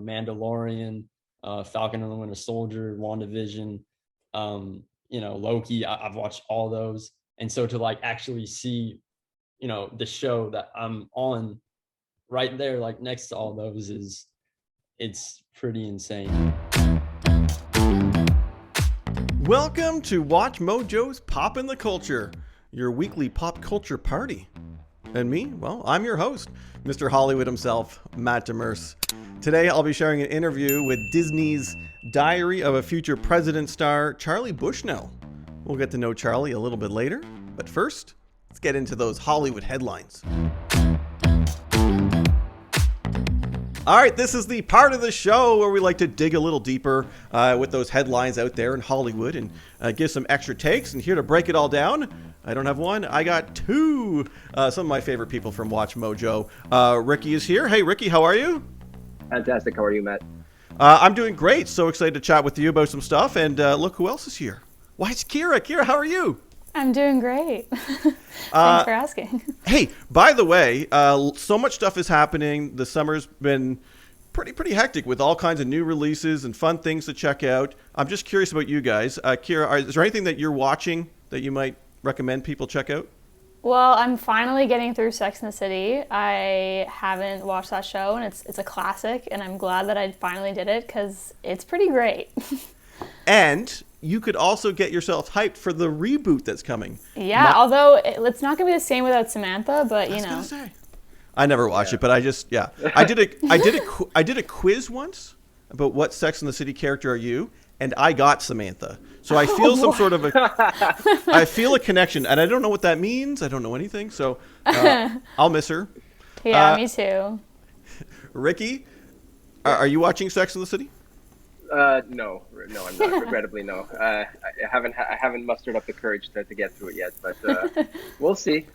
Mandalorian, Falcon and the Winter Soldier, WandaVision, Loki. I've watched all those. And so to like actually see, the show that I'm on right there, like next to all those it's pretty insane. Welcome to Watch Mojo's Pop in the Culture, your weekly pop culture party. And me, well, I'm your host, Mr. Hollywood himself, Matt Demers. Today I'll be sharing an interview with Disney's Diary of a Future President star, Charlie Bushnell. We'll get to know Charlie a little bit later, but first, let's get into those Hollywood headlines. All right, this is the part of the show where we like to dig a little deeper with those headlines out there in Hollywood and give some extra takes. And here to break it all down, I don't have one, I got two. Some of my favorite people from Watch Mojo. Ricky is here. Hey, Ricky, how are you? Fantastic. How are you, Matt? I'm doing great. So excited to chat with you about some stuff. And look who else is here. Why, it's Kira. Kira, how are you? I'm doing great. Thanks for asking. Hey, by the way, so much stuff is happening. The summer's been pretty hectic with all kinds of new releases and fun things to check out. I'm just curious about you guys. Kira, is there anything that you're watching that you might recommend people check out? Well, I'm finally getting through Sex and the City. I haven't watched that show, and it's a classic, and I'm glad that I finally did it because it's pretty great. And you could also get yourself hyped for the reboot that's coming. Yeah, although it's not going to be the same without Samantha, but you know. I never watched it, but I did a quiz once about what Sex and the City character are you, and I got Samantha. So I feel I feel a connection, and I don't know what that means. I don't know anything, so I'll miss her. Yeah, me too. Ricky, are you watching Sex and the City? No, I'm not. Regrettably, no. I haven't mustered up the courage to get through it yet, but we'll see.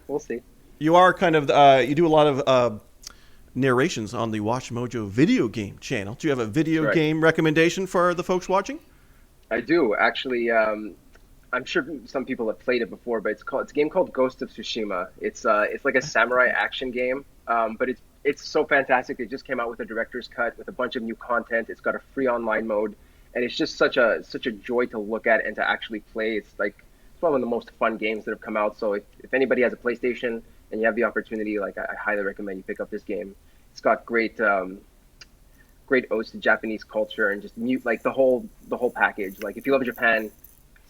You are kind of you do a lot of narrations on the Watch Mojo video game channel. Do you have a video game recommendation for the folks watching? I do actually. I'm sure some people have played it before, but it's a game called Ghost of Tsushima. It's like a samurai action game, but it's so fantastic. It just came out with a director's cut with a bunch of new content. It's got a free online mode, and it's just such a joy to look at and to actually play. It's one of the most fun games that have come out. So if anybody has a PlayStation and you have the opportunity, I highly recommend you pick up this game. It's got great odes to Japanese culture and just the whole package. Like if you love Japan, if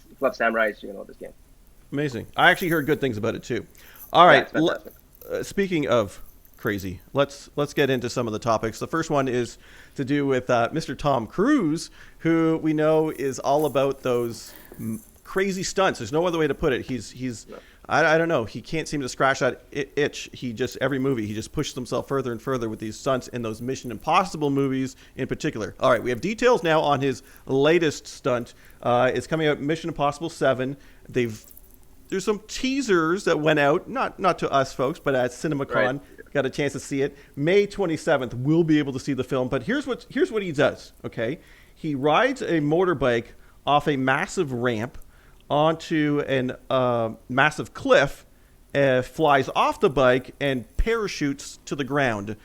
you love samurais, you're gonna love this game. Amazing. I actually heard good things about it too. All right. Yeah, Speaking of crazy, let's get into some of the topics. The first one is to do with Mr. Tom Cruise, who we know is all about those crazy stunts. There's no other way to put it. He's I don't know. He can't seem to scratch that itch. Every movie, he just pushes himself further and further with these stunts in those Mission Impossible movies in particular. All right, we have details now on his latest stunt. It's coming out, Mission Impossible 7. There's some teasers that went out, not to us folks, but at CinemaCon. Right. Got a chance to see it. May 27th, we'll be able to see the film. But here's what he does, okay? He rides a motorbike off a massive ramp onto a massive cliff, flies off the bike, and parachutes to the ground.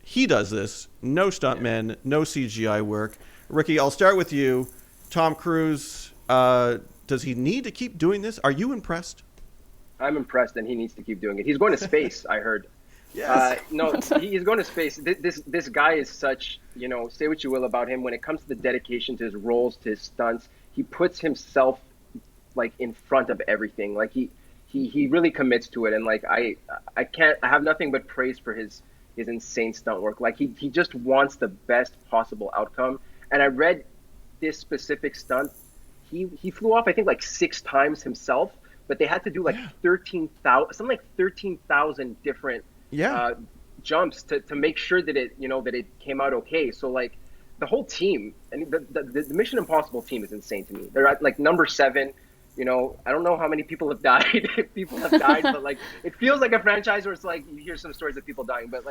He does this. No stuntmen, no CGI work. Ricky, I'll start with you. Tom Cruise, does he need to keep doing this? Are you impressed? I'm impressed, and he needs to keep doing it. He's going to space, I heard. Yes. No, he's going to space. This guy is such, say what you will about him. When it comes to the dedication to his roles, to his stunts, he puts himself in front of everything. He really commits to it, and I have nothing but praise for his insane stunt work. He just wants the best possible outcome. And I read this specific stunt, he flew off I think 6 times himself, but they had to do 13,000 different jumps to make sure that it came out okay. So the whole team, and the Mission Impossible team is insane to me. They're at number 7. I don't know how many people have died. But it feels like a franchise where it's you hear some stories of people dying, but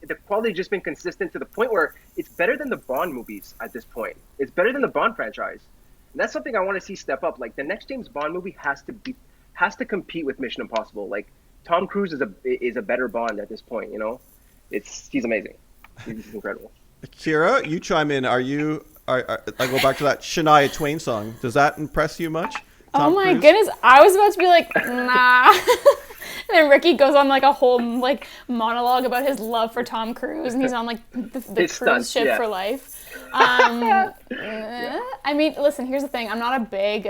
the quality has just been consistent to the point where it's better than the Bond movies at this point. It's better than the Bond franchise. And that's something I want to see step up. The next James Bond movie has to compete with Mission Impossible. Tom Cruise is a better Bond at this point, He's amazing. He's incredible. Kira, you chime in. Are you? I go back to that Shania Twain song. Does that impress you much? Oh Tom my Cruise? goodness, I was about to be like, nah. And then Ricky goes on like a whole like monologue about his love for Tom Cruise, and he's on like the cruise stunts, ship yeah. for life. I mean, listen, here's the thing. I'm not a big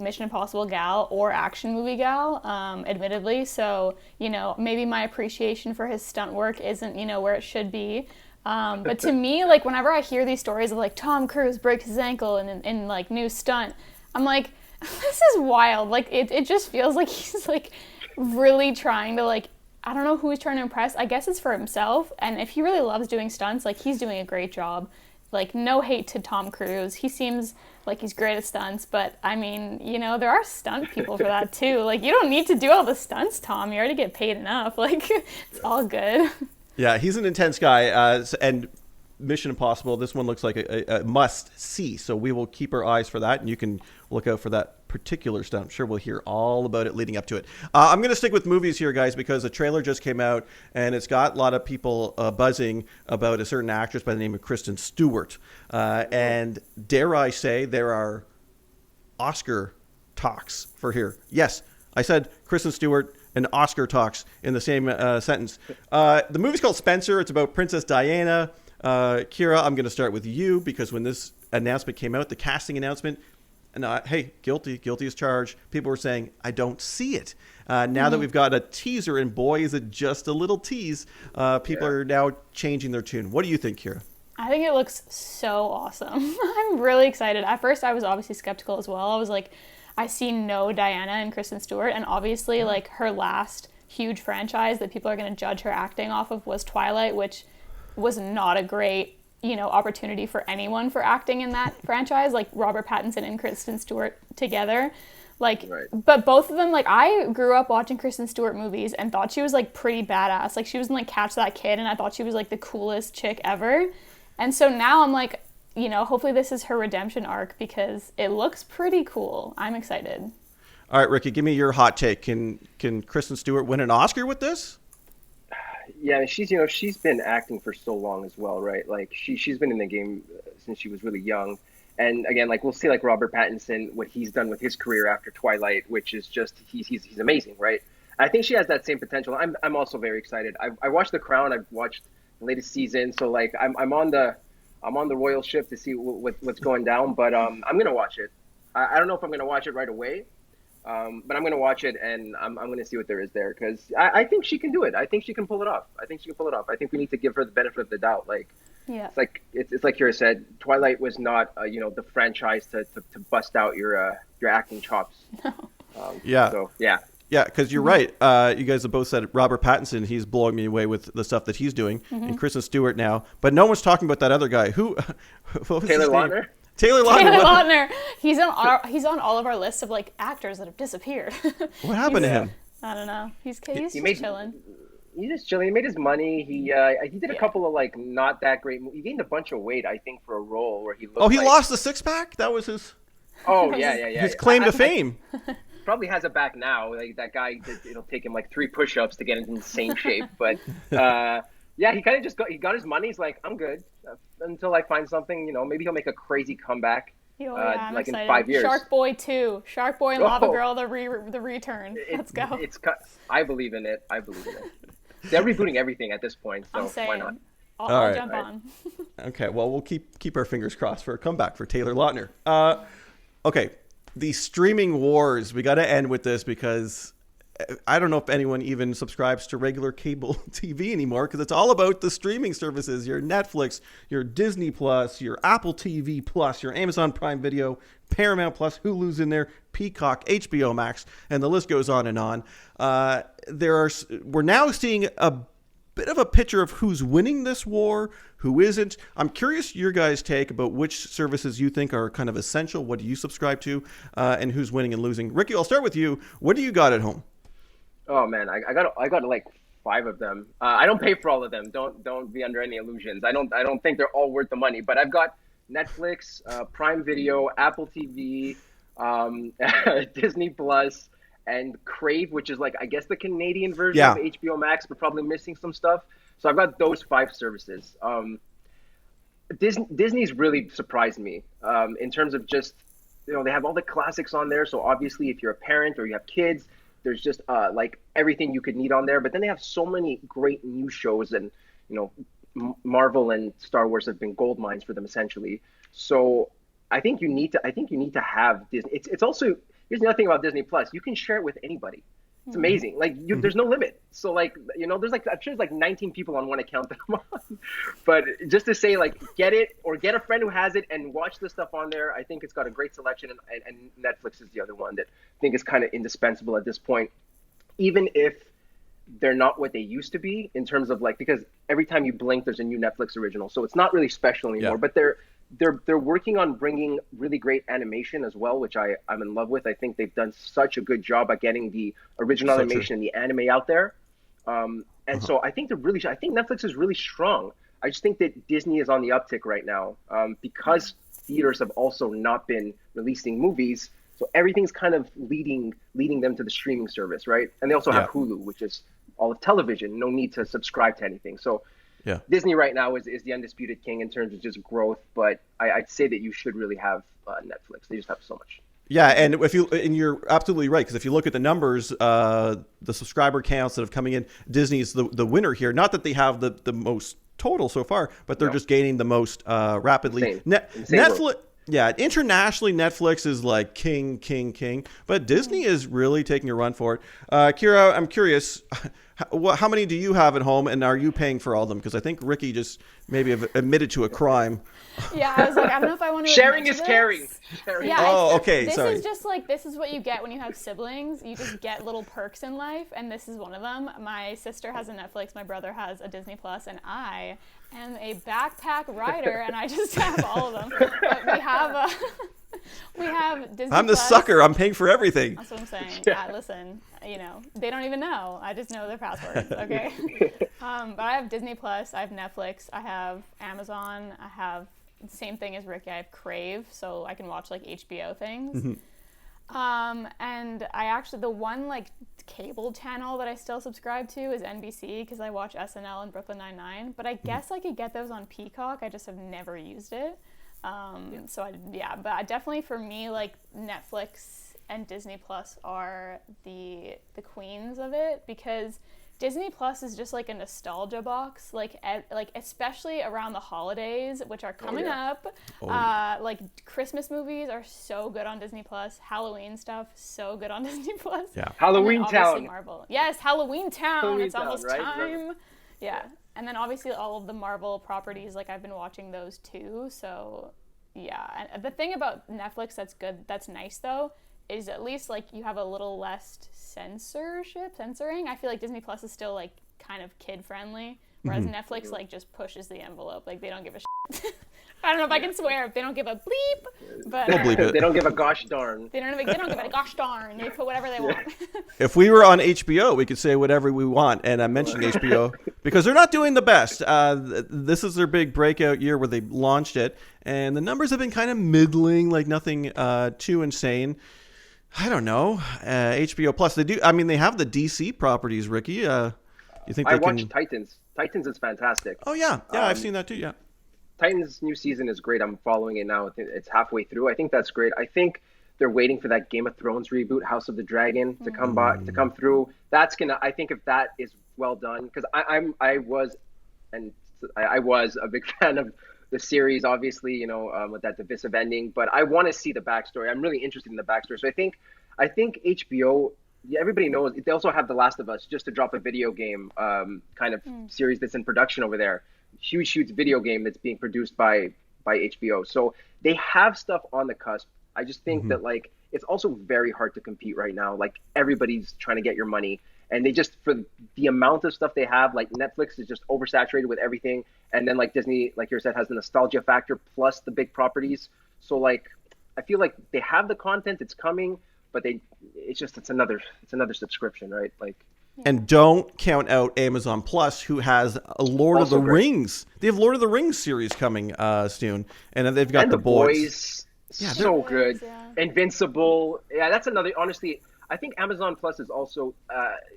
Mission Impossible gal or action movie gal, admittedly. So, maybe my appreciation for his stunt work isn't, where it should be. But to me, like, whenever I hear these stories of like Tom Cruise breaks his ankle in like new stunt, I'm like, this is wild. Like, it just feels like he's like really trying to like, I don't know who he's trying to impress. I guess it's for himself. And if he really loves doing stunts, like, he's doing a great job. Like, no hate to Tom Cruise. He seems like he's great at stunts, but I mean, there are stunt people for that too. Like, you don't need to do all the stunts, Tom. You already get paid enough. Like, it's all good. Yeah, he's an intense guy. And Mission Impossible, this one looks like a must see. So we will keep our eyes for that, and you can look out for that particular stunt. I'm sure we'll hear all about it leading up to it. I'm going to stick with movies here, guys, because a trailer just came out, and it's got a lot of people buzzing about a certain actress by the name of Kristen Stewart. And dare I say, there are Oscar talks for here. Yes, I said Kristen Stewart and Oscar talks in the same sentence. The movie's called Spencer. It's about Princess Diana. Kira, I'm going to start with you, because when this announcement came out, the casting announcement, and hey, guilty as charged. People were saying, I don't see it. Now that we've got a teaser, and boy, is it just a little tease, people are now changing their tune. What do you think, Kira? I think it looks so awesome. I'm really excited. At first, I was obviously skeptical as well. I was like, I see no Diana and Kristen Stewart, and obviously, like, her last huge franchise that people are going to judge her acting off of was Twilight, which was not a great opportunity for anyone for acting in that franchise, like Robert Pattinson and Kristen Stewart together. Like, right. But both of them, like, I grew up watching Kristen Stewart movies and thought she was like pretty badass. Like, she was in like Catch That Kid, and I thought she was like the coolest chick ever. And so now I'm like, hopefully this is her redemption arc, because it looks pretty cool. I'm excited. All right, Ricky, give me your hot take. Can Kristen Stewart win an Oscar with this? Yeah, she's been acting for so long as well, right? Like, she's been in the game since she was really young. And again, like, we'll see, like, Robert Pattinson, what he's done with his career after Twilight, which is just, he's amazing, right? I think she has that same potential. I'm also very excited. I watched The Crown. I've watched the latest season, so like I'm on the royal ship to see what's going down. But I'm gonna watch it. I don't know if I'm gonna watch it right away. But I'm going to watch it, and I'm going to see what there is there, because I think she can do it. I think she can pull it off. I think we need to give her the benefit of the doubt. Like, yeah, it's like Kira said, Twilight was not the franchise to bust out your acting chops. No. Yeah. So yeah. Yeah, because you're right. You guys have both said Robert Pattinson. He's blowing me away with the stuff that he's doing, and Kristen Stewart now. But no one's talking about that other guy. Who? What was Taylor his name? Lautner. Taylor Lautner. He's on all of our lists of like actors that have disappeared. What happened to him? I don't know. He's just chilling. He's just chilling. He made his money. He did a couple of like not that great. He gained a bunch of weight, I think, for a role where he looked. Oh, he lost the 6-pack. That was his. Oh yeah. His claim to fame. Probably has it back now. Like, that guy, it'll take him like 3 push-ups to get in insane shape. But yeah, he kind of just got his money. He's like, I'm good until I find something. Maybe he'll make a crazy comeback. I'm like excited. in 5 years. Shark Boy 2, Shark Boy and Lava Girl, the return. Let's go. I believe in it. They're rebooting everything at this point, so why not? I'll jump on. Okay, well, we'll keep our fingers crossed for a comeback for Taylor Lautner. Okay, the streaming wars. We got to end with this, because I don't know if anyone even subscribes to regular cable TV anymore, because it's all about the streaming services, your Netflix, your Disney Plus, your Apple TV Plus, your Amazon Prime Video, Paramount Plus, Hulu's in there, Peacock, HBO Max, and the list goes on and on. We're now seeing a bit of a picture of who's winning this war, who isn't. I'm curious your guys' take about which services you think are kind of essential. What do you subscribe to, and who's winning and losing? Ricky, I'll start with you. What do you got at home? Oh man, I got like 5 of them. I don't pay for all of them. Don't be under any illusions. I don't think they're all worth the money. But I've got Netflix, Prime Video, Apple TV, Disney Plus, and Crave, which is like, I guess, the Canadian version of HBO Max, but probably missing some stuff. So I've got those 5 services. Disney's really surprised me in terms of just, they have all the classics on there. So obviously, if you're a parent or you have kids, there's just like everything you could need on there. But then they have so many great new shows, and Marvel and Star Wars have been gold mines for them essentially. So I think you need to have Disney. It's also, here's the other thing about Disney Plus. You can share it with anybody. It's amazing. Like there's no limit. So like, there's like, I'm sure there's like 19 people on one account that I'm on. But just to say, like, get it or get a friend who has it and watch the stuff on there. I think it's got a great selection, and Netflix is the other one that I think is kind of indispensable at this point, even if they're not what they used to be in terms of like, because every time you blink, there's a new Netflix original. So it's not really special anymore, but they're working on bringing really great animation as well, which I'm in love with. I think they've done such a good job at getting the original animation and the anime out there. And so I think I think Netflix is really strong. I just think that Disney is on the uptick right now because theaters have also not been releasing movies. So everything's kind of leading them to the streaming service, right? And they also have Hulu, which is all of television. No need to subscribe to anything. So Disney right now is the undisputed king in terms of just growth. But I'd say that you should really have Netflix. They just have so much. Yeah, and you're absolutely right, because if you look at the numbers, the subscriber counts that have coming in, Disney is the winner here. Not that they have the most total so far, but they're just gaining the most rapidly. Netflix. Yeah, internationally, Netflix is like king, but Disney is really taking a run for it. Kira, I'm curious, how many do you have at home, and are you paying for all of them? Because I think Ricky just maybe admitted to a crime. Yeah, I was like, I don't know if I want to. Sharing is caring. Yeah, oh, okay, this sorry. Is just like, this is what you get when you have siblings. You just get little perks in life, and this is one of them. My sister has a Netflix, my brother has a Disney Plus, and I am a backpack rider, and I just have all of them. But we have Disney I'm the Plus. sucker. I'm paying for everything. That's what I'm saying. Listen, they don't even know. I just know their passwords, okay? But I have Disney Plus, I have Netflix, I have Amazon, I have the same thing as Ricky. I have Crave, so I can watch like HBO things. And I actually, the one like cable channel that I still subscribe to is NBC, because I watch SNL and Brooklyn Nine-Nine. But I guess I could get those on Peacock. I just have never used it. But I definitely, for me, like Netflix and Disney Plus are the queens of it, because Disney Plus is just like a nostalgia box, like especially around the holidays, which are coming up. Like Christmas movies are so good on Disney Plus. Halloween stuff so good on Disney Plus. Yeah. Halloween Town. Marvel. Yes, Halloween Town. It's almost right? time. Yeah. And then obviously all of the Marvel properties, like I've been watching those too. So yeah. And the thing about Netflix that's nice though, is at least like you have a little less censoring. I feel like Disney Plus is still like kind of kid friendly, whereas Netflix like just pushes the envelope. Like they don't give a shit. I don't know if I can swear. They don't give a bleep, but They'll bleep it. They don't give a gosh darn. They don't give a gosh darn. They put whatever they want. If we were on HBO, we could say whatever we want. And I mentioned HBO because they're not doing the best. This is their big breakout year where they launched it, and the numbers have been kind of middling, like nothing too insane. I don't know. HBO Plus, they do. I mean, they have the DC properties. Ricky, you think I they watched can? Titans. Titans is fantastic. Oh yeah, I've seen that too. Yeah. Titans' new season is great. I'm following it now. It's halfway through. I think that's great. I think they're waiting for that Game of Thrones reboot, House of the Dragon, to come through. That's gonna. I think if that is well done, because I was a big fan of the series, obviously, with that divisive ending. But I want to see the backstory. I'm really interested in the backstory. So I think HBO. Yeah, everybody knows. They also have The Last of Us, just to drop a video game kind of series that's in production over there. Huge video game that's being produced by HBO. So they have stuff on the cusp. I just think that like it's also very hard to compete right now. Like everybody's trying to get your money, and they just, for the amount of stuff they have, like Netflix is just oversaturated with everything, and then like Disney, like you said, has the nostalgia factor plus the big properties. So like I feel like they have the content, it's coming, but it's another subscription, right? Like. And don't count out Amazon Plus, who has a Lord of the Rings. They have Lord of the Rings series coming soon, and then they've got The Boys. Yeah, so good. Yeah. Invincible. Yeah, that's another. Honestly, I think Amazon Plus is also.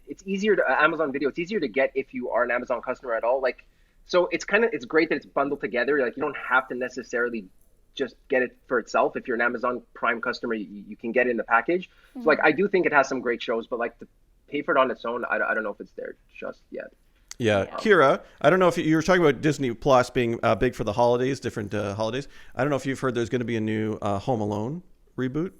It's easier to Amazon Video. It's easier to get if you are an Amazon customer at all. Like So it's great that it's bundled together. Like you don't have to necessarily just get it for itself. If you're an Amazon Prime customer, you can get it in the package. So like I do think it has some great shows, but like to pay for it on its own, I don't know if it's there just yet. Yeah. Kira, I don't know if you were talking about Disney Plus being big for the holidays, different holidays. I don't know if you've heard there's going to be a new Home Alone reboot.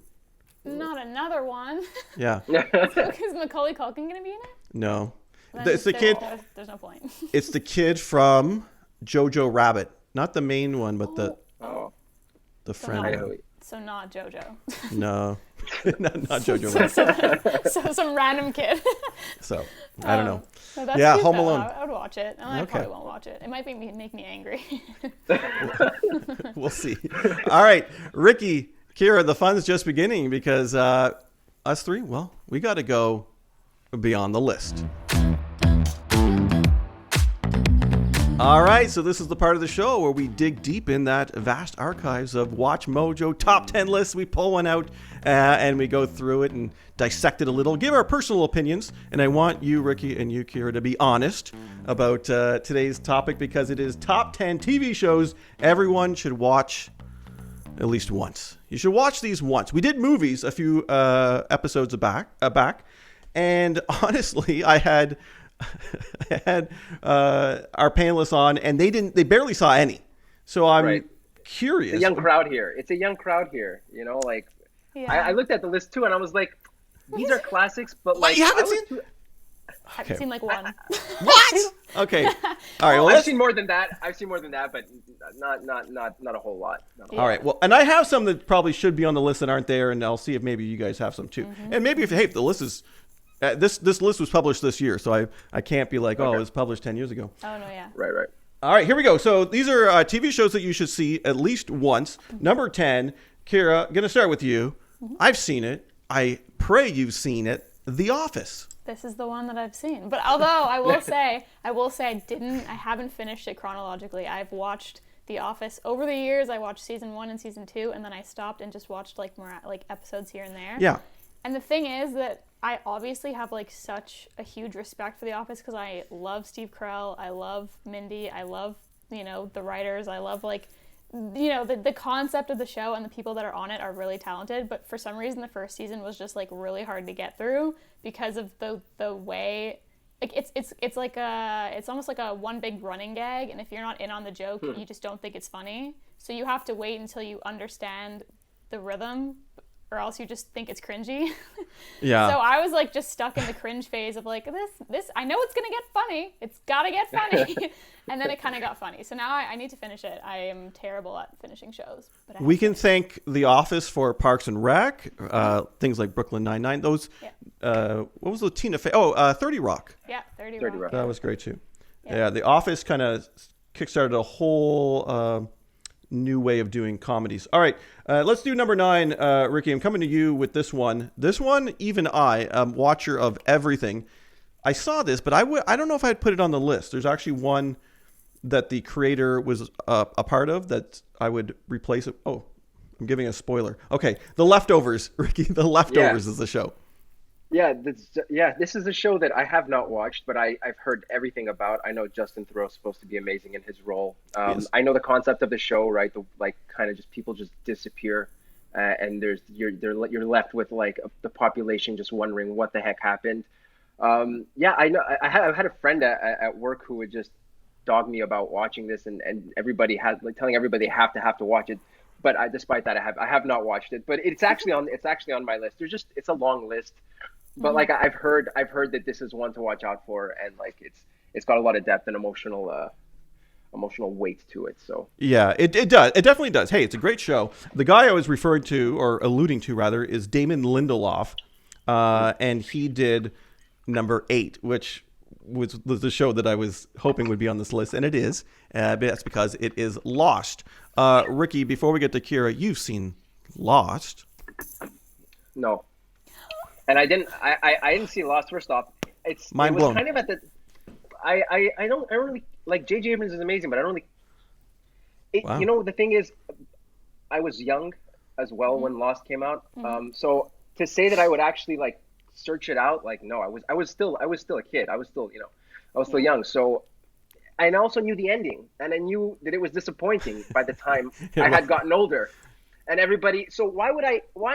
Not another one. Yeah. Is Macaulay Culkin going to be in it? No. Then It's the kid. There's no point. It's the kid from Jojo Rabbit, not the main one, but the friend. So not JoJo. No, not Jojo Rabbit. So some random kid. So I don't know. So that's Yeah, cute, Home though. Alone. I would watch it. I probably won't watch it. It might make me angry. We'll see. All right, Ricky, Kira, the fun's just beginning because us three, well, we got to go beyond the list. All right, so this is the part of the show where we dig deep in that vast archives of Watch Mojo top 10 lists. We pull one out and we go through it and dissect it a little, give our personal opinions. And I want you, Ricky, and you, Kira, to be honest about today's topic because it is top 10 TV shows everyone should watch at least once. You should watch these once. We did movies a few episodes back, and honestly, I had our panelists on, and they barely saw any. So I'm curious. It's a young crowd here. You know, like I looked at the list too, and I was like, these are classics, but like you haven't seen. I've seen like one. What? Okay. All right. Well, I've seen more than that, but not a whole lot. All right. Well, and I have some that probably should be on the list that aren't there, and I'll see if maybe you guys have some too. Mm-hmm. And maybe if the list is this list was published this year, so I can't be like, oh, it was published 10 years ago. Oh no, yeah. Right. All right, here we go. So these are TV shows that you should see at least once. Mm-hmm. Number 10, Kira, I'm gonna start with you. Mm-hmm. I've seen it. I pray you've seen it. The Office. This is the one that I've seen. But although I will say I haven't finished it chronologically. I've watched The Office over the years. I watched season 1 and season 2, and then I stopped and just watched like more like episodes here and there. Yeah. And the thing is that I obviously have like such a huge respect for The Office because I love Steve Carell, I love Mindy, I love, the writers, I love like, the concept of the show and the people that are on it are really talented. But for some reason, the first season was just like really hard to get through because of the way, like it's almost like a one big running gag. And if you're not in on the joke, you just don't think it's funny. So you have to wait until you understand the rhythm, or else you just think it's cringy. Yeah. So I was like just stuck in the cringe phase of like this. I know it's gonna get funny. It's gotta get funny, and then it kind of got funny. So now I need to finish it. I am terrible at finishing shows. But we can thank The Office for Parks and Rec, things like Brooklyn Nine-Nine. Those, what was the Tina Fey? 30 Rock. Yeah, 30 Rock. That was great too. Yeah, The Office kind of kickstarted a whole new way of doing comedies. All right, let's do number 9. Ricky, I'm coming to you with this one. This one, even I, watcher of everything, I saw this, but I don't know if I'd put it on the list. There's actually one that the creator was a part of that I would replace it. Oh, I'm giving a spoiler. Okay, The Leftovers, Ricky. The Leftovers is the show. Yeah, this is a show that I have not watched, but I've heard everything about. I know Justin Theroux's supposed to be amazing in his role. Yes. I know the concept of the show, right? Kind of just people just disappear, and you're left with like the population just wondering what the heck happened. I know. I've had a friend at work who would just dog me about watching this, and everybody has like telling everybody they have to watch it. But despite that, I have not watched it. But it's actually on my list. It's a long list. But like I've heard that this is one to watch out for, and like it's got a lot of depth and emotional weight to it. So yeah, it does. It definitely does. Hey, it's a great show. The guy I was referring to, or alluding to rather, is Damon Lindelof, and he did number 8, which was the show that I was hoping would be on this list, and it is. But that's because it is Lost. Ricky, before we get to Kira, you've seen Lost. No. And I didn't see Lost. First off, it was kind of at the. I don't really like J.J. Abrams is amazing, but I don't really. Wow. The thing is, I was young as well when Lost came out. So to say that I would actually like search it out, like no, I was still a kid. I was still young. So I also knew the ending, and I knew that it was disappointing by the time I had gotten older. And everybody, so why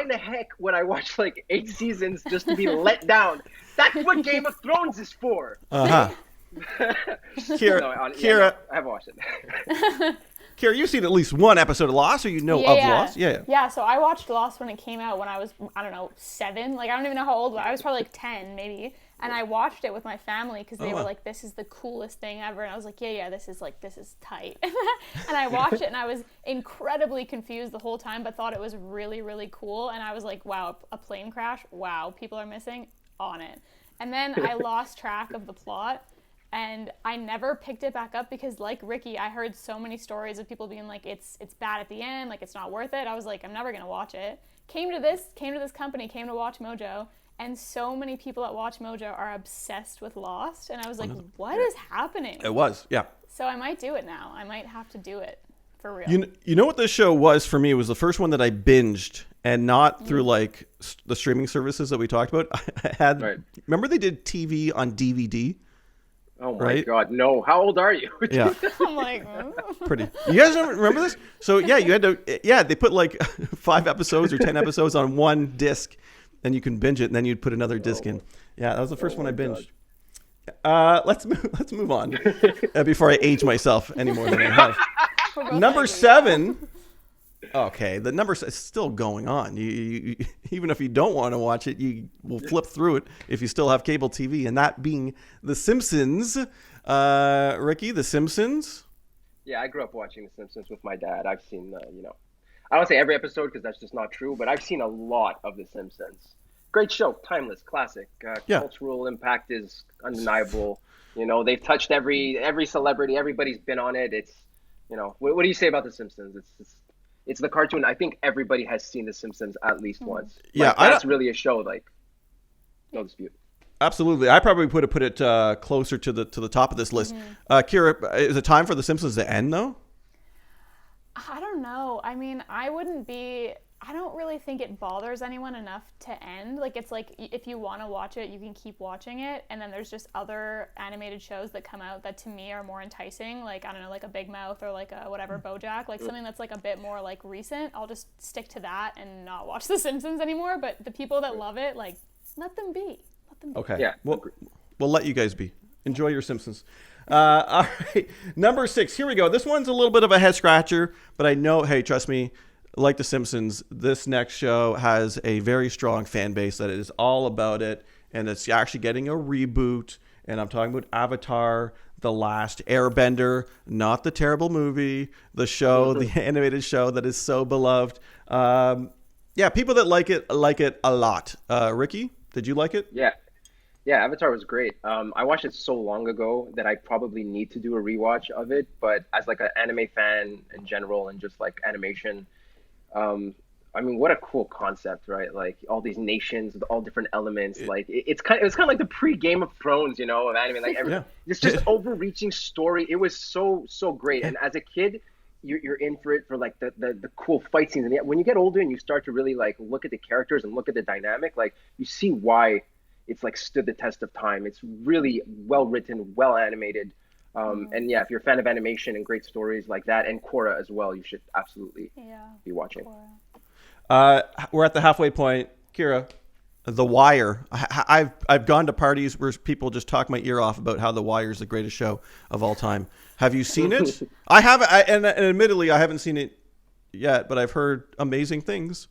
in the heck would I watch like 8 seasons just to be let down? That's what Game of Thrones is for. Uh-huh. Kira, no, I have watched it. Kira, you've seen at least one episode of Lost, or you know of Lost? Yeah, so I watched Lost when it came out when I was, I don't know, 7. Like, I don't even know how old I was. Probably like 10, maybe. And I watched it with my family because they were like, this is the coolest thing ever. And I was like, yeah, this is tight. And I watched it, and I was incredibly confused the whole time, but thought it was really, really cool. And I was like, wow, a plane crash? Wow, people are missing? On it. And then I lost track of the plot. And I never picked it back up because, like Ricky, I heard so many stories of people being like, it's bad at the end, like it's not worth it. I was like, I'm never gonna watch it. Came to this company, came to Watch Mojo, and so many people at Watch Mojo are obsessed with Lost. And I was like, what is happening? It was, yeah. So I might do it now. I might have to do it for real. You know what this show was for me? It was the first one that I binged, and not through like the streaming services that we talked about. I had, remember they did TV on DVD? Oh my God, no. How old are you? Yeah. I'm like, pretty. You guys don't remember this? So yeah, you had to, they put like 5 episodes or 10 episodes on one disc, and you can binge it, and then you'd put another disc in. Yeah, that was the first one I binged. Let's move on before I age myself any more than I have. Number 7. Okay, the number is still going on. You even if you don't want to watch it, you will flip through it if you still have cable TV, and that being The Simpsons. Ricky, The Simpsons? Yeah, I grew up watching The Simpsons with my dad. I've seen, I don't say every episode because that's just not true, but I've seen a lot of The Simpsons. Great show, timeless, classic. Cultural impact is undeniable. They've touched every celebrity. Everybody's been on it. It's, what do you say about The Simpsons? It's the cartoon. I think everybody has seen The Simpsons at least once. Yeah, that's really a show. Like, no dispute. Absolutely, I probably would have put it closer to the top of this list. Kira, is it time for The Simpsons to end though? I don't know. I mean, I don't really think it bothers anyone enough to end. Like, it's like, if you want to watch it, you can keep watching it. And then there's just other animated shows that come out that to me are more enticing. Like, I don't know, like a Big Mouth or like a whatever BoJack, like something that's like a bit more like recent. I'll just stick to that and not watch The Simpsons anymore. But the people that love it, like, let them be. Okay. Yeah. We'll let you guys be. Enjoy your Simpsons. All right. Number 6. Here we go. This one's a little bit of a head scratcher, but I know, hey, trust me, like The Simpsons, this next show has a very strong fan base that is all about it, and it's actually getting a reboot. And I'm talking about Avatar: The Last Airbender, not the terrible movie, the show, the animated show that is so beloved. People that like it a lot. Ricky, did you like it? Yeah, Avatar was great. I watched it so long ago that I probably need to do a rewatch of it. But as like an anime fan in general and just like animation, I mean, what a cool concept, right? Like all these nations with all different elements. Like it's kind of like the pre-Game of Thrones, of anime. Like it's just overreaching story. It was so great. And as a kid, you're in for it for like the cool fight scenes. And when you get older and you start to really like look at the characters and look at the dynamic, like you see why it's like stood the test of time. It's really well written, well animated. And yeah, if you're a fan of animation and great stories like that, and Korra as well, you should absolutely be watching. We're at the halfway point. Kira, The Wire. I've gone to parties where people just talk my ear off about how The Wire is the greatest show of all time. Have you seen it? I haven't, and admittedly, I haven't seen it yet, but I've heard amazing things.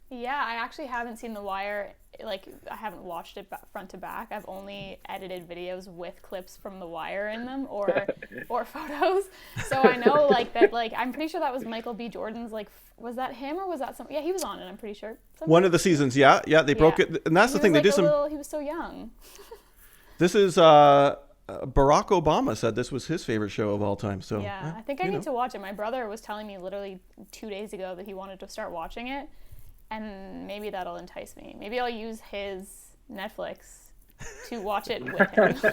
Yeah, I actually haven't seen The Wire. Like, I haven't watched it front to back. I've only edited videos with clips from The Wire in them or photos. So I know like that. Like, I'm pretty sure that was Michael B. Jordan's. Like, was that him or was that some? Yeah, he was on it. I'm pretty sure. One of the seasons. Yeah. They broke it, and that's the thing. They did some. He was so young. This is Barack Obama said this was his favorite show of all time. So yeah, I think I need to watch it. My brother was telling me literally 2 days ago that he wanted to start watching it. And maybe that'll entice me. Maybe I'll use his Netflix to watch it with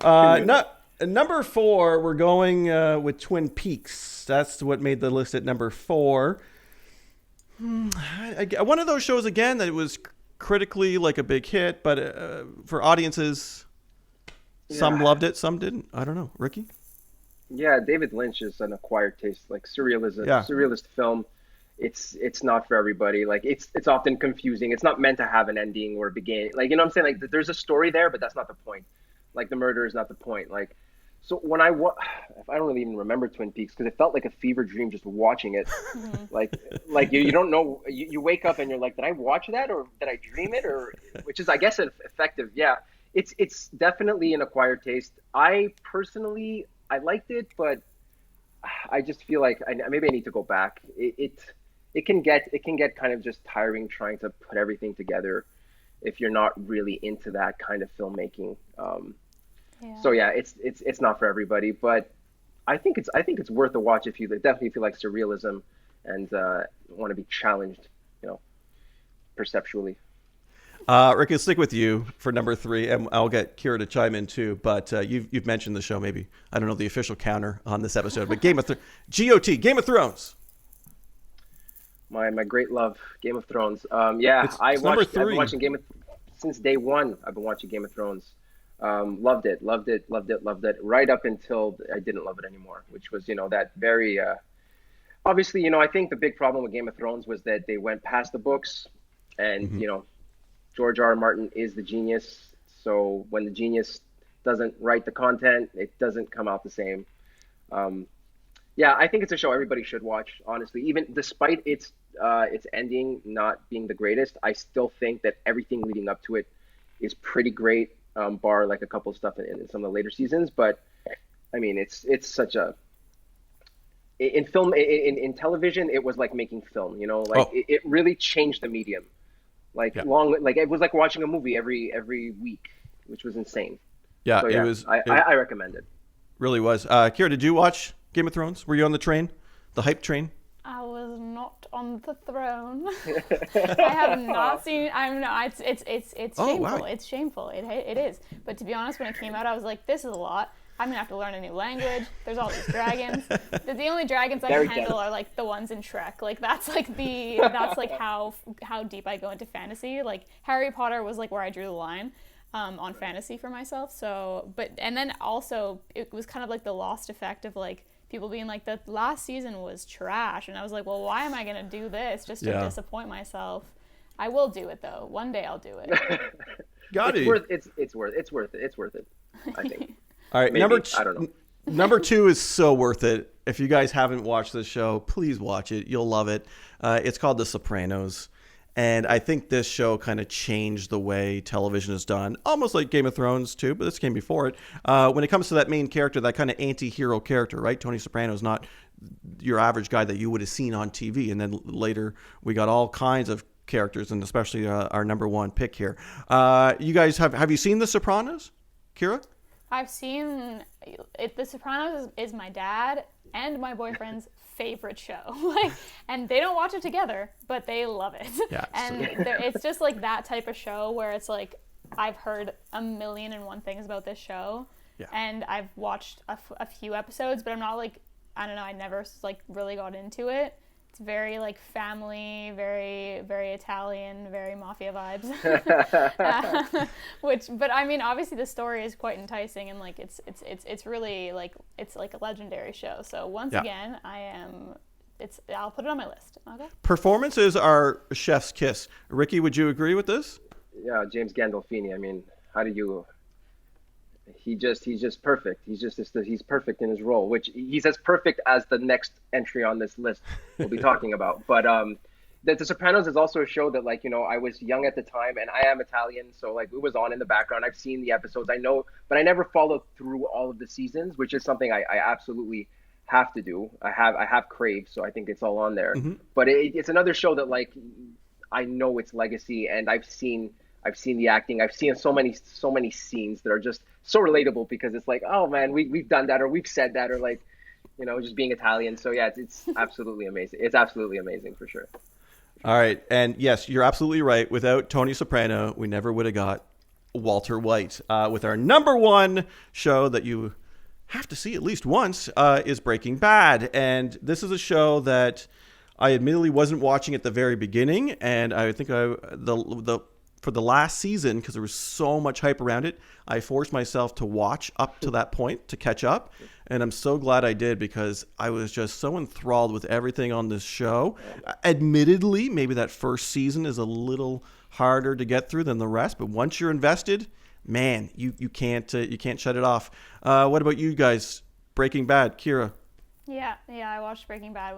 him. Number 4, we're going with Twin Peaks. That's what made the list at number 4. One of those shows, again, that it was critically like a big hit, but for audiences, Some loved it, some didn't. I don't know. Ricky? Yeah, David Lynch is an acquired taste, like surrealism, Yeah. surrealist film. It's not for everybody. Like it's often confusing. It's not meant to have an ending or a beginning. Like, you know what I'm saying? Like there's a story there, but that's not the point. Like the murder is not the point. Like, so when I don't really even remember Twin Peaks because it felt like a fever dream just watching it. Like you don't know. You wake up and you're like, did I watch that or did I dream it? Or which is, I guess, effective. Yeah, it's definitely an acquired taste. I personally I liked it, but I just feel like maybe I need to go back. It can get kind of just tiring trying to put everything together if you're not really into that kind of filmmaking. So yeah, it's not for everybody, but I think it's worth a watch if you definitely feel like surrealism and want to be challenged, perceptually. Rick, I'll stick with you for number 3, and I'll get Kira to chime in too. But you've mentioned the show, maybe I don't know the official counter on this episode, but Game of Thrones. My great love, Game of Thrones. I've been watching since day one. I've been watching Game of Thrones. Loved it. Right up until I didn't love it anymore, which was, that very, obviously, I think the big problem with Game of Thrones was that they went past the books and, George R. R. Martin is the genius. So when the genius doesn't write the content, it doesn't come out the same. I think it's a show everybody should watch, honestly. Even despite its ending not being the greatest, I still think that everything leading up to it is pretty great, bar like a couple stuff in some of the later seasons. But I mean, it's such a in film, in television, it was like making film. It really changed the medium. It was like watching a movie every week, which was insane. Yeah, so, it was. I recommend it. Really was. Kira, did you watch Game of Thrones? Were you on the train, the hype train? I was not on the throne. I have not seen. I'm not. It's shameful. Wow. It's shameful. It is. But to be honest, when it came out, I was like, this is a lot. I'm gonna have to learn a new language. There's all these dragons. The only dragons I can handle are like the ones in Shrek. Like that's how deep I go into fantasy. Like Harry Potter was like where I drew the line on fantasy for myself. So, and then also it was kind of like the Lost effect of like people being like the last season was trash, and I was like, well, why am I gonna do this just to disappoint myself? I will do it though. One day I'll do it. Got it. It's worth it. I think. All right, Maybe, I don't know. Number 2 is so worth it. If you guys haven't watched this show, please watch it. You'll love it. It's called The Sopranos. And I think this show kind of changed the way television is done, almost like Game of Thrones too, but this came before it. When it comes to that main character, that kind of anti-hero character, right? Tony Soprano is not your average guy that you would have seen on TV. And then later we got all kinds of characters, and especially our number 1 pick here. You guys have you seen The Sopranos, Kira? I've seen it. The Sopranos is my dad and my boyfriend's favorite show. And they don't watch it together, but they love it. Yeah, and it's just like that type of show where it's like I've heard 1,000,001 things about this show, and I've watched a few episodes, but I'm not like, I don't know. I never like really got into it. It's very like family, very, very Italian, very mafia vibes. But I mean, obviously the story is quite enticing, and like it's really like it's like a legendary show. So once again, I'll put it on my list. Okay. Performances are chef's kiss. Ricky, would you agree with this? Yeah, James Gandolfini. I mean, how do you? He's just perfect. He's perfect in his role, which he's as perfect as the next entry on this list we'll be talking about. But The Sopranos is also a show that, like, I was young at the time, and I am Italian, so like it was on in the background. I've seen the episodes, I know, but I never followed through all of the seasons, which is something I absolutely have to do. I have Crave, so I think it's all on there. Mm-hmm. But it's another show that, like, I know its legacy, and I've seen the acting. I've seen so many scenes that are just so relatable, because it's like, oh man, we've done that, or we've said that, or like, just being Italian. So yeah, it's absolutely amazing. It's absolutely amazing for sure. All right. And yes, you're absolutely right. Without Tony Soprano, we never would have got Walter White. With our number 1 show that you have to see at least once is Breaking Bad. And this is a show that I admittedly wasn't watching at the very beginning. And I think the for the last season, because there was so much hype around it, I forced myself to watch up to that point to catch up. And I'm so glad I did, because I was just so enthralled with everything on this show. Admittedly, maybe that first season is a little harder to get through than the rest, but once you're invested, man, you can't shut it off. What about you guys? Breaking Bad, Kira? Yeah, I watched Breaking Bad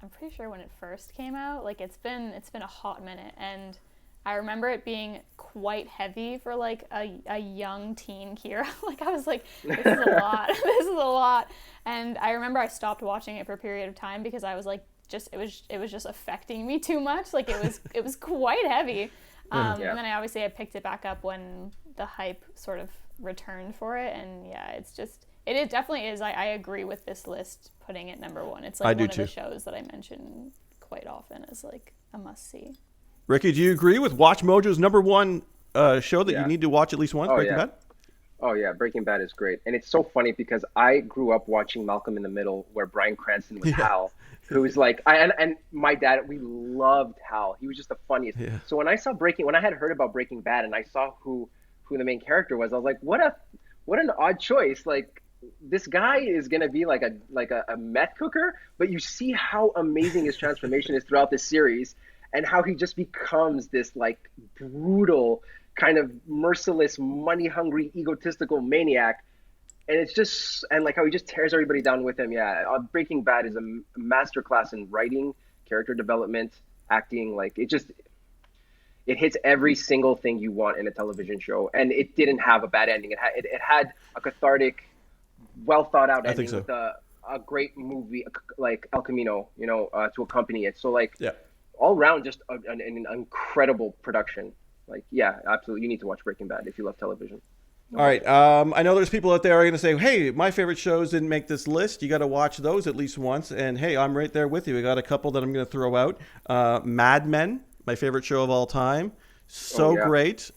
I'm pretty sure when it first came out. Like, it's been a hot minute, and I remember it being quite heavy for like a young teen Kira. Like, I was like, this is a lot. This is a lot. And I remember I stopped watching it for a period of time because I was like, it was just affecting me too much. Like, it was quite heavy. And then I picked it back up when the hype sort of returned for it. And yeah, it definitely is. I agree with this list putting it number one. It's like one of the shows that I mention quite often as like a must see. Ricky, do you agree with Watch Mojo's number one show that you need to watch at least once? Breaking Bad? Oh yeah, Breaking Bad is great. And it's so funny because I grew up watching Malcolm in the Middle, where Bryan Cranston was Hal, who was like, and my dad, we loved Hal. He was just the funniest. Yeah. So when I had heard about Breaking Bad and I saw who the main character was, I was like, what an odd choice. Like, this guy is gonna be like a meth cooker, but you see how amazing his transformation is throughout this series, and how he just becomes this like brutal, kind of merciless, money-hungry, egotistical maniac. And it's just, and like how he just tears everybody down with him. Yeah, Breaking Bad is a masterclass in writing, character development, acting. Like, it hits every single thing you want in a television show, and it didn't have a bad ending. It had a cathartic, well thought out ending with a great movie like El Camino, to accompany it. So like, all around, just an incredible production. Like, yeah, absolutely. You need to watch Breaking Bad if you love television. All right. I know there's people out there are going to say, hey, my favorite shows didn't make this list. You got to watch those at least once. And hey, I'm right there with you. I got a couple that I'm going to throw out. Mad Men, my favorite show of all time. So great.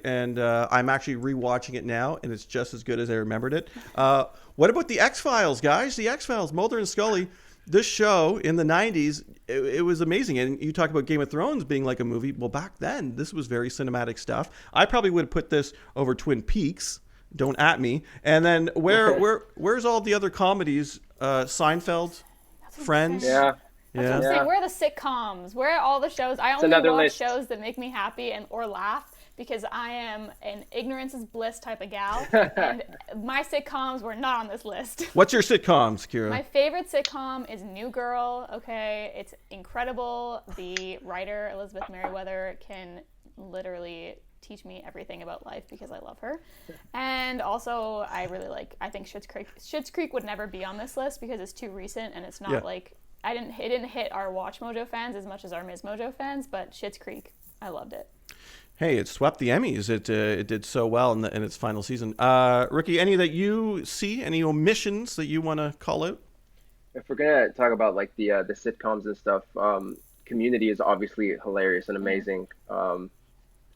And I'm actually rewatching it now, and it's just as good as I remembered it. What about the X-Files, guys? The X-Files, Mulder and Scully. This show in the 90s, it was amazing. And you talk about Game of Thrones being like a movie. Well, back then, this was very cinematic stuff. I probably would have put this over Twin Peaks. Don't at me. And then where's all the other comedies? Seinfeld, Friends. Yeah. That's what I'm saying. Where are the sitcoms? Where are all the shows? I only watch shows that make me happy or laugh, because I am an ignorance is bliss type of gal, and my sitcoms were not on this list. What's your sitcoms, Kira? My favorite sitcom is New Girl. Okay, it's incredible. The writer, Elizabeth Merriweather, can literally teach me everything about life because I love her. And also, I think Schitt's Creek would never be on this list because it's too recent, and it's not like, it didn't hit our Watch Mojo fans as much as our Ms. Mojo fans, but Schitt's Creek, I loved it. Hey, it swept the Emmys. It did so well in its final season. Ricky, any that you see, any omissions that you want to call out? If we're gonna talk about like the sitcoms and stuff, Community is obviously hilarious and amazing,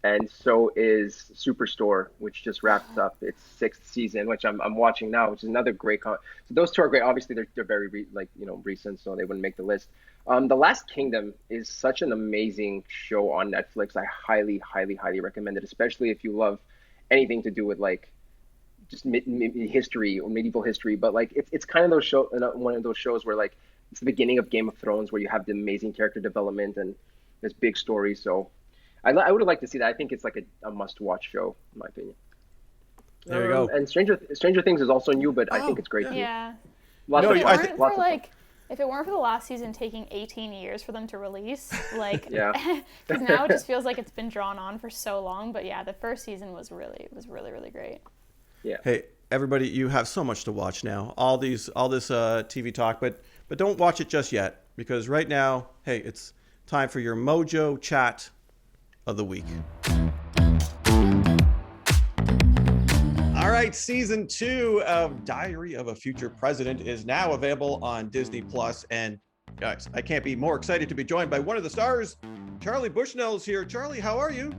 and so is Superstore, which just wrapped up its 6th season, which I'm watching now, which is another great. So those two are great. Obviously, they're very recent, so they wouldn't make the list. The Last Kingdom is such an amazing show on Netflix. I highly, highly, highly recommend it, especially if you love anything to do with like just history or medieval history. But like, it's kind of one of those shows where like it's the beginning of Game of Thrones, where you have the amazing character development and this big story. So I would have liked to see that. I think it's like a must-watch show, in my opinion. There you go. And Stranger Things is also new, but I think it's great too. Yeah. If it weren't for the last season taking 18 years for them to release, like, because now it just feels like it's been drawn on for so long. But yeah, the first season was really, really great. Yeah. Hey, everybody, you have so much to watch now. All this TV talk, but don't watch it just yet, because right now, hey, it's time for your Mojo Chat of the week. All right, season 2 of Diary of a Future President is now available on Disney Plus, and guys, I can't be more excited to be joined by one of the stars. Charlie Bushnell is here. Charlie, how are you?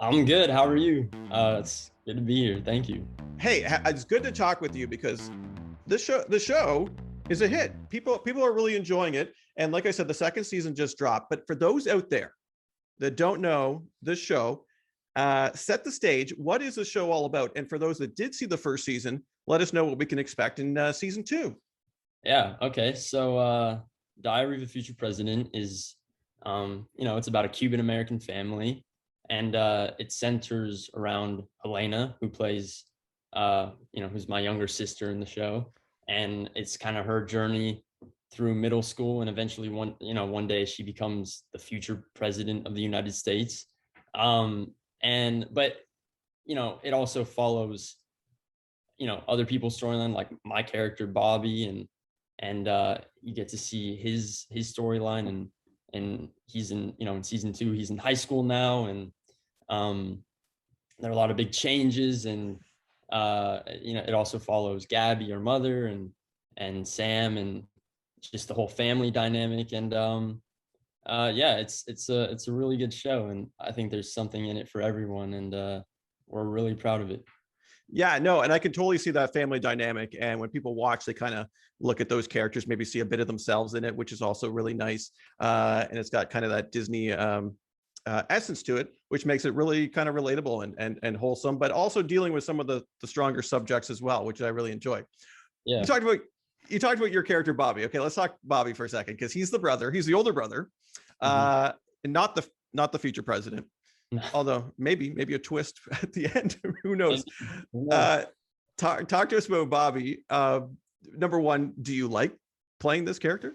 I'm good. How are you? It's good to be here. Thank you. Hey, it's good to talk with you because the show is a hit. People are really enjoying it, and like I said, the 2nd season just dropped. But for those out there that don't know this show, Set the stage. What is the show all about? And for those that did see the first season, let us know what we can expect in season 2. Yeah. Okay. So, Diary of a Future President is, it's about a Cuban-American family, and it centers around Elena, who plays, who's my younger sister in the show, and it's kind of her journey through middle school, and eventually one day she becomes the future president of the United States. But it also follows, other people's storyline, like my character Bobby, and you get to see his storyline, and he's in season 2 he's in high school now, and there are a lot of big changes, and it also follows Gabby, her mother, and Sam, and just the whole family dynamic, and it's a really good show, and I think there's something in it for everyone, and we're really proud of it. Yeah, no, and I can totally see that family dynamic. And when people watch, they kind of look at those characters, maybe see a bit of themselves in it, which is also really nice. And it's got kind of that Disney essence to it, which makes it really kind of relatable and wholesome, but also dealing with some of the stronger subjects as well, which I really enjoy. Yeah. You talked about your character Bobby. Okay, let's talk Bobby for a second, because he's the brother. He's the older brother, and not the future president. Although maybe a twist at the end. Who knows? Talk to us about Bobby. Number one, do you like playing this character?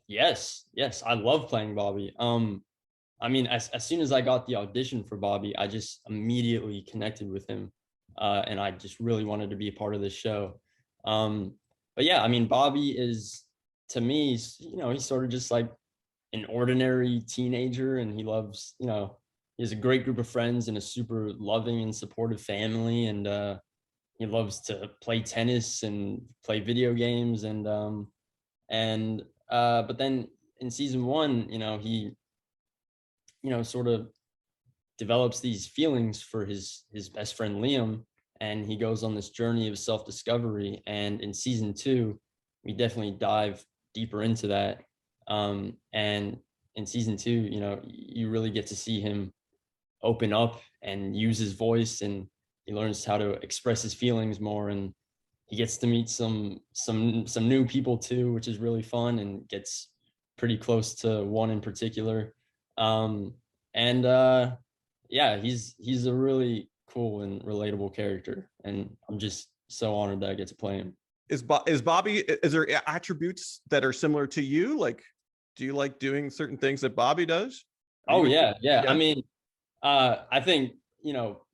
Yes, I love playing Bobby. As soon as I got the audition for Bobby, I just immediately connected with him, and I just really wanted to be a part of this show. But yeah, Bobby is, to me, he's sort of just like an ordinary teenager, and he loves, he has a great group of friends and a super loving and supportive family, and he loves to play tennis and play video games, and but then in season 1, he sort of develops these feelings for his best friend Liam, and he goes on this journey of self-discovery, and in season 2 we definitely dive deeper into that, and in season 2 you really get to see him open up and use his voice, and he learns how to express his feelings more, and he gets to meet some new people too, which is really fun, and gets pretty close to one in particular. He's a really cool and relatable character, and I'm just so honored that I get to play him. Is Bobby, is there attributes that are similar to you? Like, do you like doing certain things that Bobby does? Yeah. I think,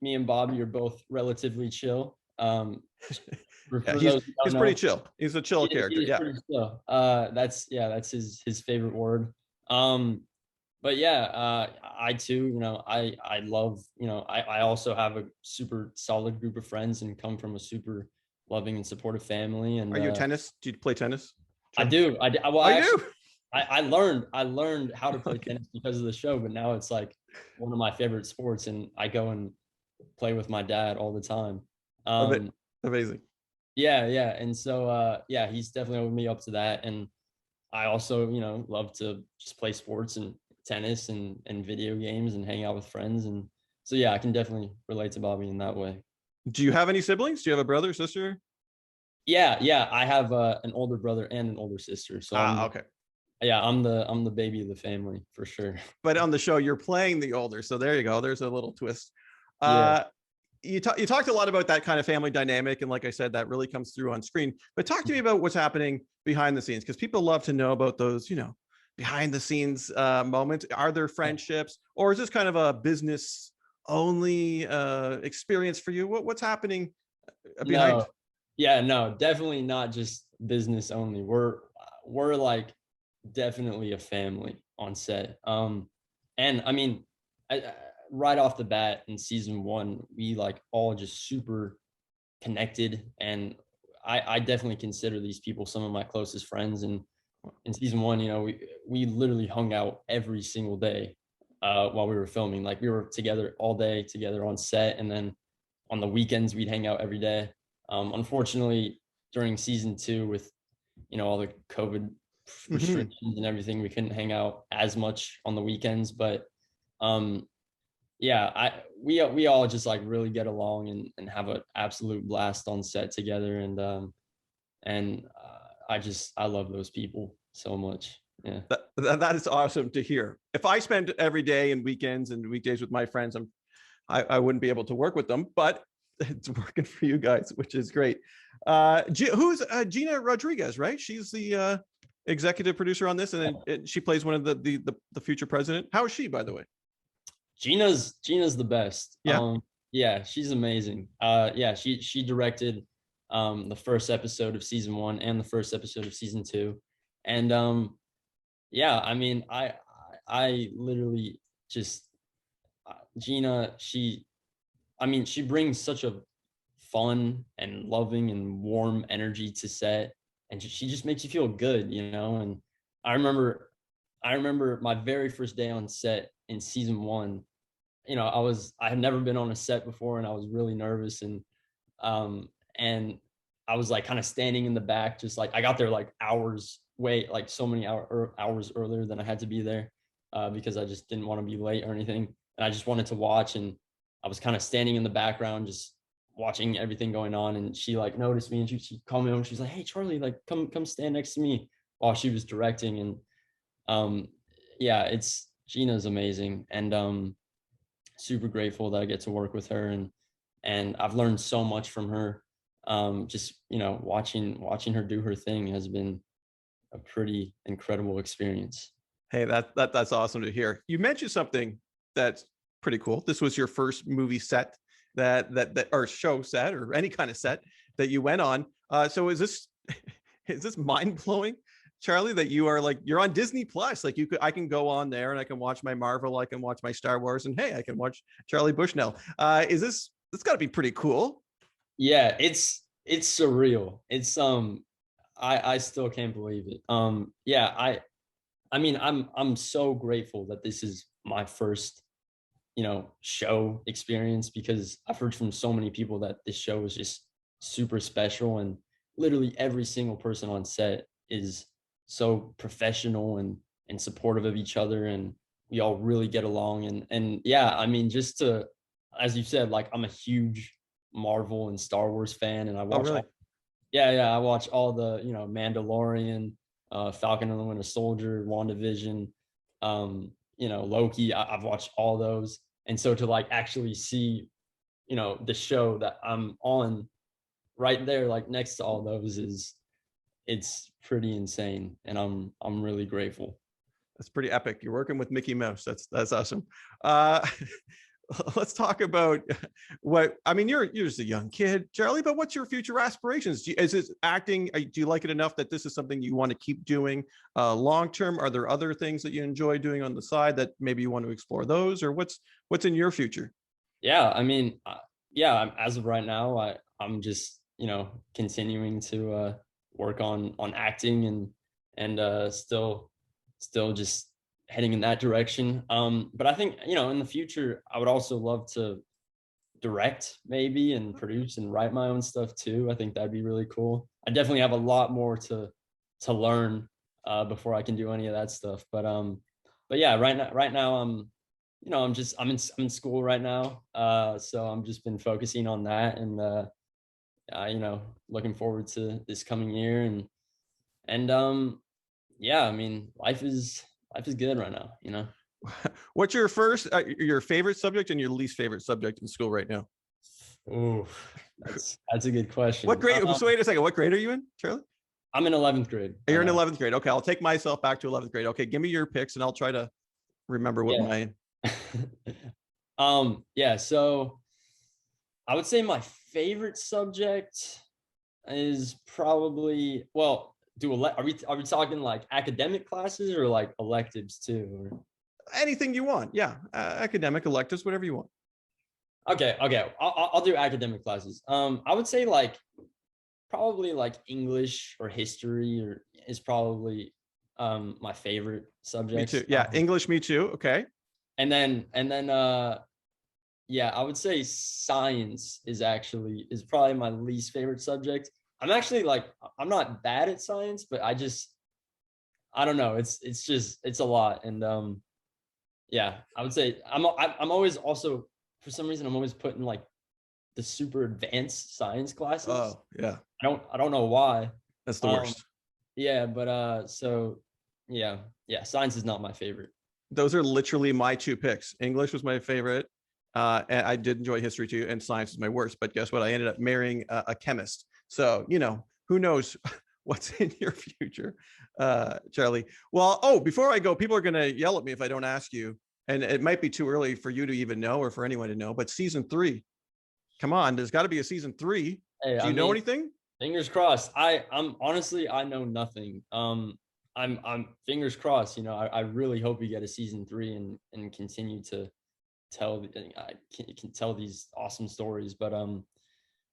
me and Bobby are both relatively chill. He's pretty chill. He's a chill character. Yeah. Pretty chill. That's his favorite word. But yeah, I too, I love, I also have a super solid group of friends and come from a super loving and supportive family. And are you tennis? Do you play tennis? I do. Well, I do. I learned how to play tennis because of the show, but now it's like one of my favorite sports, and I go and play with my dad all the time. Amazing. Yeah. And so, he's definitely opened me up to that. And I also, love to just play sports and tennis and video games and hang out with friends. And so, yeah, I can definitely relate to Bobby in that way. Do you have any siblings? Do you have a brother or sister? Yeah. I have an older brother and an older sister. So okay. Yeah, I'm the baby of the family for sure. But on the show, you're playing the older, so there you go. There's a little twist. You talked a lot about that kind of family dynamic, and like I said, that really comes through on screen. But talk to me about what's happening behind the scenes, because people love to know about those, behind the scenes moments. Are there friendships, or is this kind of a business only experience for you? What's happening behind? No, definitely not just business only. We're like definitely a family on set. And right off the bat in season 1, we like all just super connected, and I definitely consider these people some of my closest friends. And in season 1, we literally hung out every single day while we were filming. Like, we were together all day together on set, and then on the weekends we'd hang out every day. Unfortunately, during season 2, with all the COVID restrictions and everything, we couldn't hang out as much on the weekends, but yeah, we all just like really get along and have an absolute blast on set together, I love those people so much. Yeah. That is awesome to hear. If I spend every day and weekends and weekdays with my friends, I wouldn't be able to work with them, but it's working for you guys, which is great. Who's Gina Rodriguez, right? She's the executive producer on this, and then she plays one of the future president. How is she, by the way? Gina's the best. Yeah. Yeah, she's amazing. Yeah, she directed the first episode of season 1 and the first episode of season 2. And yeah, I mean, I literally just Gina, I mean, she brings such a fun and loving and warm energy to set, and she just makes you feel good, you know. And I remember my very first day on set in season 1. You know, I had never been on a set before, and I was really nervous, um and I was like kind of standing in the back, just like I got there like hours wait, like so many hours earlier than I had to be there, because I just didn't want to be late or anything, and I just wanted to watch. And I was kind of standing in the background, just watching everything going on. And she like noticed me, and she called me over. She's like, "Hey, Charlie, like come stand next to me," while she was directing. And um, yeah, Gina's amazing, and super grateful that I get to work with her, and I've learned so much from her. Just, you know, watching her do her thing has been a pretty incredible experience. Hey, that's awesome to hear. You mentioned something that's pretty cool. This was your first movie set that or show set or any kind of set that you went on. So is this is this mind blowing, Charlie, that you're on Disney Plus? Like I can go on there and I can watch my Marvel, I can watch my Star Wars, and hey, I can watch Charlie Bushnell. It's got to be pretty cool. Yeah, it's surreal. It's I still can't believe it. Yeah, I mean, I'm so grateful that this is my first, you know, show experience, because I've heard from so many people that this show is just super special, and literally every single person on set is so professional and supportive of each other, and we all really get along. And yeah, I mean, just to, as you said, like I'm a huge Marvel and Star Wars fan, and I Oh, watch really? yeah, I watch all the, you know, Mandalorian, Falcon and the Winter Soldier, WandaVision, you know, Loki. I've watched all those. And so to like actually see, you know, the show that I'm on right there, like next to all those, it's pretty insane. And I'm really grateful. That's pretty epic. You're working with Mickey Mouse. That's awesome. Uh, let's talk about what I mean. You're just a young kid, Charlie. But what's your future aspirations? Is it acting? Do you like it enough that this is something you want to keep doing long term? Are there other things that you enjoy doing on the side that maybe you want to explore those, or what's in your future? Yeah, I mean, yeah. As of right now, I'm just, you know, continuing to work on acting, and still just heading in that direction. But I think, you know, in the future, I would also love to direct maybe, and produce and write my own stuff too. I think that'd be really cool. I definitely have a lot more to learn before I can do any of that stuff. But yeah, right now you know, I'm in school right now. So I'm just been focusing on that, and you know, looking forward to this coming year. And yeah, I mean, life is good right now, you know. What's your favorite subject and your least favorite subject in school right now? Oh, that's a good question. What grade? So wait a second. What grade are you in, Charlie? I'm in 11th grade. You're in 11th grade. Okay, I'll take myself back to 11th grade. Okay, give me your picks and I'll try to remember what my. Yeah. So I would say my favorite subject is probably, well, are we talking like academic classes or like electives too? Or? Anything you want. Yeah, academic, electives, whatever you want. Okay. I'll do academic classes. I would say like probably like English or history or is probably my favorite subject. Me too. Yeah, English, me too. Okay. And then yeah, I would say science is probably my least favorite subject. I'm not bad at science, but I don't know. It's a lot. And yeah, I would say I'm always also, for some reason, I'm always put in like the super advanced science classes. Oh, yeah. I don't know why. That's the worst. Yeah, but so yeah, science is not my favorite. Those are literally my two picks. English was my favorite. And I did enjoy history too, and science is my worst. But guess what? I ended up marrying a chemist. So, who knows what's in your future, Charlie. Well, before I go, people are going to yell at me if I don't ask you. And it might be too early for you to even know or for anyone to know. But season 3, come on, there's got to be a season 3. Hey, Do you know anything? Fingers crossed. I'm honestly, I know nothing. I'm fingers crossed. I really hope we get a season 3 and continue to tell I can tell these awesome stories. But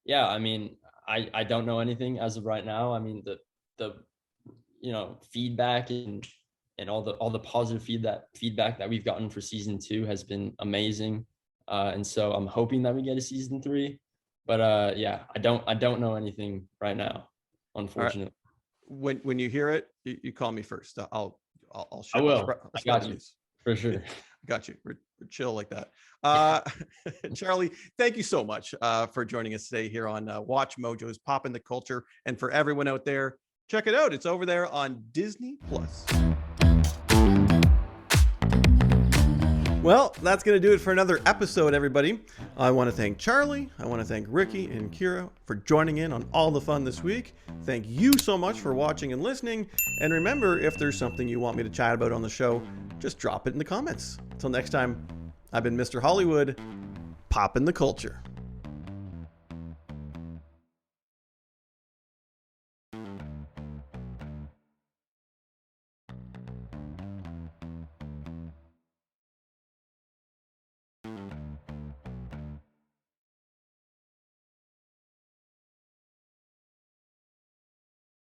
yeah, I mean, I don't know anything as of right now. I mean, the feedback and all the positive feedback that we've gotten for season 2 has been amazing. And so I'm hoping that we get a season 3. But yeah, I don't know anything right now, unfortunately. Right. When you hear it, you call me first. I'll share. I will. I got you for sure. Got you. We're chill like that. Charlie, thank you so much for joining us today here on Watch Mojo's Poppin' the Culture. And for everyone out there, check it out. It's over there on Disney Plus. Well, that's going to do it for another episode, everybody. I want to thank Charlie. I want to thank Ricky and Kira for joining in on all the fun this week. Thank you so much for watching and listening. And remember, if there's something you want me to chat about on the show, just drop it in the comments. Until next time, I've been Mr. Hollywood, poppin' the culture.